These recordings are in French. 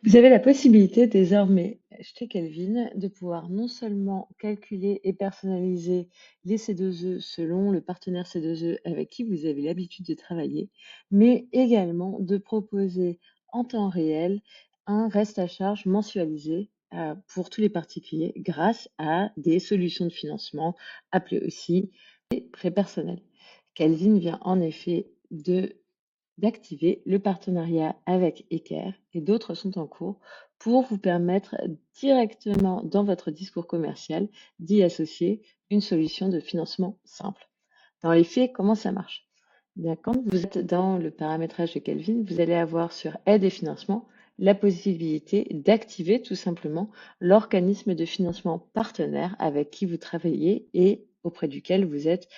Vous avez la possibilité désormais chez Kelvin de pouvoir non seulement calculer et personnaliser les C2E selon le partenaire C2E avec qui vous avez l'habitude de travailler, mais également de proposer en temps réel un reste à charge mensualisé pour tous les particuliers grâce à des solutions de financement appelées aussi des prêts personnels. Kelvin vient en effet d'activer le partenariat avec Equerre et d'autres sont en cours pour vous permettre directement dans votre discours commercial d'y associer une solution de financement simple. Dans les faits, comment ça marche? Bien, quand vous êtes dans le paramétrage de Kelvin, vous allez avoir sur aide et financement la possibilité d'activer tout simplement l'organisme de financement partenaire avec qui vous travaillez et auprès duquel vous êtes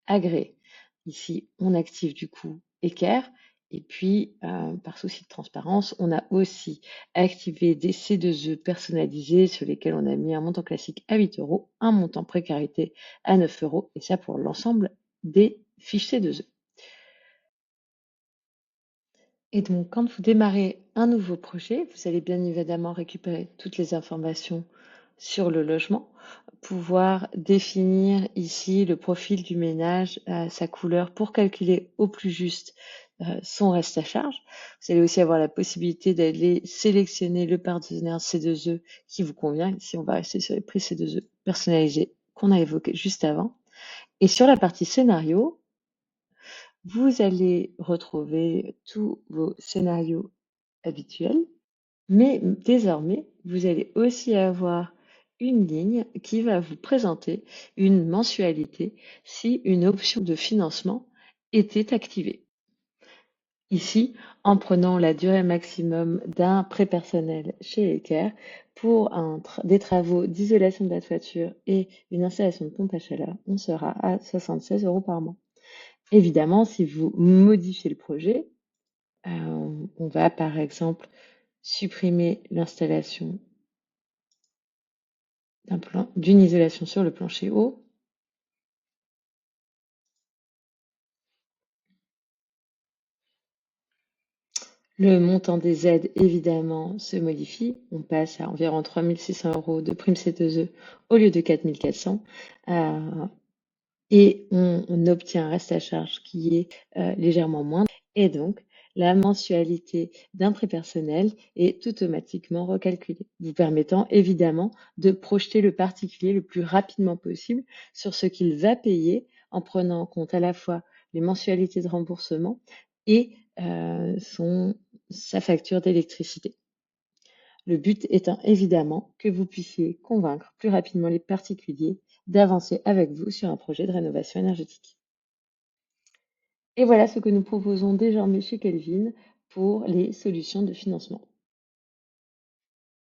agréé. Ici, on active du coup Equerre. Et puis, par souci de transparence, on a aussi activé des C2E personnalisés sur lesquels on a mis un montant classique à 8 euros, un montant précarité à 9 euros, et ça pour l'ensemble des fiches C2E. Et donc, quand vous démarrez un nouveau projet, vous allez bien évidemment récupérer toutes les informations sur le logement, pouvoir définir ici le profil du ménage, sa couleur pour calculer au plus juste son reste à charge. Vous allez aussi avoir la possibilité d'aller sélectionner le partenaire C2E qui vous convient. Ici, on va rester sur les prix C2E personnalisés qu'on a évoqués juste avant. Et sur la partie scénario, vous allez retrouver tous vos scénarios habituels, mais désormais, vous allez aussi avoir une ligne qui va vous présenter une mensualité si une option de financement était activée. Ici, en prenant la durée maximum d'un prêt personnel chez Equerre pour des travaux d'isolation de la toiture et une installation de pompe à chaleur, on sera à 76 euros par mois. Évidemment, si vous modifiez le projet, on va par exemple supprimer l'installation d'une isolation sur le plancher haut. Le montant des aides, évidemment, se modifie. On passe à environ 3 600 euros de prime C2E au lieu de 4 400. Et on obtient un reste à charge qui est légèrement moindre. Et donc, la mensualité d'un prêt personnel est automatiquement recalculée, vous permettant évidemment de projeter le particulier le plus rapidement possible sur ce qu'il va payer en prenant en compte à la fois les mensualités de remboursement et sa facture d'électricité. Le but étant évidemment que vous puissiez convaincre plus rapidement les particuliers d'avancer avec vous sur un projet de rénovation énergétique. Et voilà ce que nous proposons désormais chez Kelvin pour les solutions de financement.